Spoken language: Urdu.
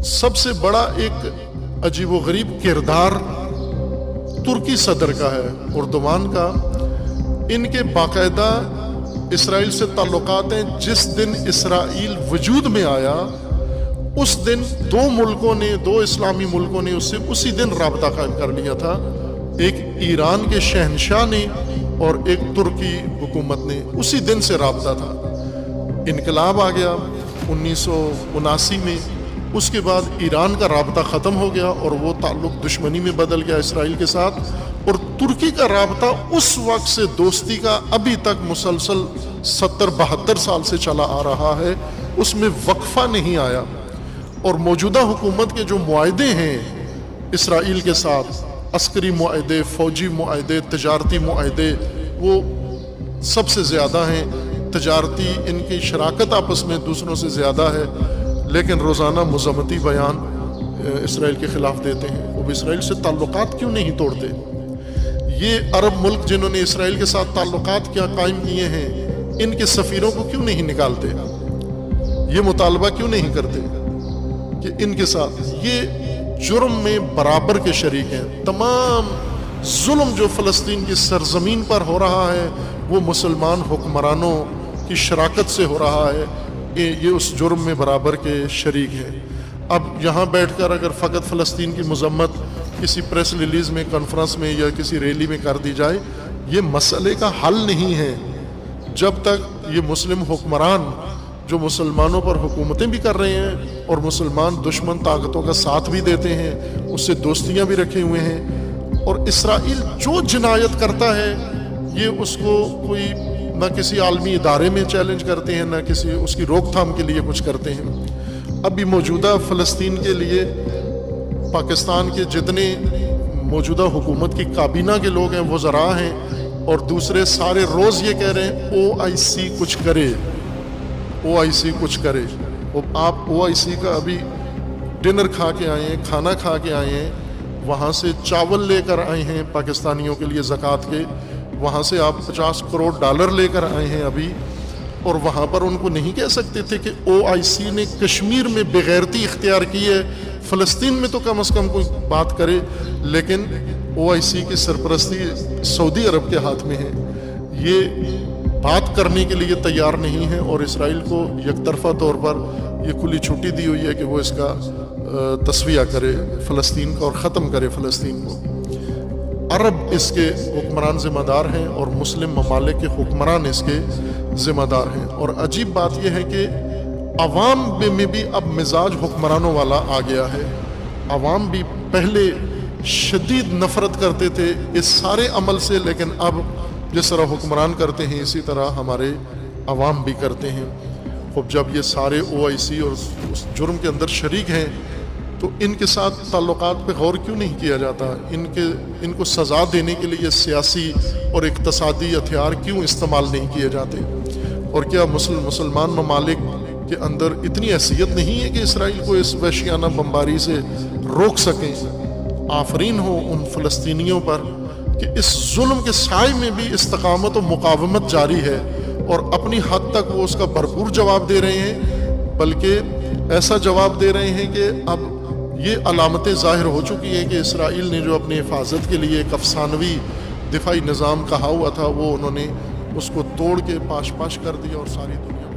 سب سے بڑا ایک عجیب و غریب کردار ترکی صدر کا ہے، اردوان کا۔ ان کے باقاعدہ اسرائیل سے تعلقات ہیں۔ جس دن اسرائیل وجود میں آیا اس دن دو اسلامی ملکوں نے اس سے اسی دن رابطہ قائم کر لیا تھا، ایک ایران کے شہنشاہ نے اور ایک ترکی حکومت نے، اسی دن سے رابطہ تھا۔ انقلاب آ گیا 1979 میں، اس کے بعد ایران کا رابطہ ختم ہو گیا اور وہ تعلق دشمنی میں بدل گیا اسرائیل کے ساتھ، اور ترکی کا رابطہ اس وقت سے دوستی کا ابھی تک مسلسل 70-72 سال سے چلا آ رہا ہے، اس میں وقفہ نہیں آیا۔ اور موجودہ حکومت کے جو معاہدے ہیں اسرائیل کے ساتھ، عسکری معاہدے، فوجی معاہدے، تجارتی معاہدے، وہ سب سے زیادہ ہیں۔ تجارتی ان کی شراکت آپس میں دوسروں سے زیادہ ہے، لیکن روزانہ مذمتی بیان اسرائیل کے خلاف دیتے ہیں۔ وہ اسرائیل سے تعلقات کیوں نہیں توڑتے؟ یہ عرب ملک جنہوں نے اسرائیل کے ساتھ تعلقات کیا قائم کیے ہیں، ان کے سفیروں کو کیوں نہیں نکالتے؟ یہ مطالبہ کیوں نہیں کرتے کہ ان کے ساتھ یہ جرم میں برابر کے شریک ہیں؟ تمام ظلم جو فلسطین کی سرزمین پر ہو رہا ہے وہ مسلمان حکمرانوں کی شراکت سے ہو رہا ہے، یہ اس جرم میں برابر کے شریک ہیں۔ اب یہاں بیٹھ کر اگر فقط فلسطین کی مذمت کسی پریس ریلیز میں، کانفرنس میں یا کسی ریلی میں کر دی جائے، یہ مسئلے کا حل نہیں ہے۔ جب تک یہ مسلم حکمران جو مسلمانوں پر حکومتیں بھی کر رہے ہیں اور مسلمان دشمن طاقتوں کا ساتھ بھی دیتے ہیں، اس سے دوستیاں بھی رکھے ہوئے ہیں، اور اسرائیل جو جنایت کرتا ہے یہ اس کو کوئی نہ کسی عالمی ادارے میں چیلنج کرتے ہیں، نہ کسی اس کی روک تھام کے لیے کچھ کرتے ہیں۔ ابھی موجودہ فلسطین کے لیے پاکستان کے جتنے موجودہ حکومت کی کابینہ کے لوگ ہیں، وزراء ہیں، اور دوسرے سارے روز یہ کہہ رہے ہیں OIC کچھ کرے، OIC کچھ کرے۔ آپ OIC کا ابھی ڈنر کھا کے آئے ہیں، کھانا کھا کے آئے ہیں، وہاں سے چاول لے کر آئے ہیں پاکستانیوں کے لیے زکوٰۃ کے، وہاں سے آپ $50 کروڑ لے کر آئے ہیں ابھی، اور وہاں پر ان کو نہیں کہہ سکتے تھے کہ OIC نے کشمیر میں بغیرتی اختیار کی ہے، فلسطین میں تو کم از کم کوئی بات کرے، لیکن OIC کی سرپرستی سعودی عرب کے ہاتھ میں ہے، یہ بات کرنے کے لیے تیار نہیں ہے، اور اسرائیل کو یک طرفہ طور پر یہ کھلی چھٹی دی ہوئی ہے کہ وہ اس کا تسویہ کرے فلسطین کا اور ختم کرے فلسطین کو۔ عرب اس کے حکمران ذمہ دار ہیں اور مسلم ممالک کے حکمران اس کے ذمہ دار ہیں۔ اور عجیب بات یہ ہے کہ عوام میں بھی اب مزاج حکمرانوں والا آ گیا ہے۔ عوام بھی پہلے شدید نفرت کرتے تھے اس سارے عمل سے، لیکن اب جس طرح حکمران کرتے ہیں اسی طرح ہمارے عوام بھی کرتے ہیں۔ خب جب یہ سارے OIC اور اس جرم کے اندر شریک ہیں تو ان کے ساتھ تعلقات پہ غور کیوں نہیں کیا جاتا؟ ان کو سزا دینے کے لیے سیاسی اور اقتصادی ہتھیار کیوں استعمال نہیں کیے جاتے؟ اور کیا مسلمان ممالک کے اندر اتنی حیثیت نہیں ہے کہ اسرائیل کو اس وحشیانہ بمباری سے روک سکیں؟ آفرین ہو ان فلسطینیوں پر کہ اس ظلم کے سائے میں بھی استقامت و مقاومت جاری ہے، اور اپنی حد تک وہ اس کا بھرپور جواب دے رہے ہیں، بلکہ ایسا جواب دے رہے ہیں کہ اب یہ علامتیں ظاہر ہو چکی ہیں کہ اسرائیل نے جو اپنی حفاظت کے لیے ایک افسانوی دفاعی نظام کہا ہوا تھا، وہ انہوں نے اس کو توڑ کے پاش پاش کر دیا اور ساری دنیا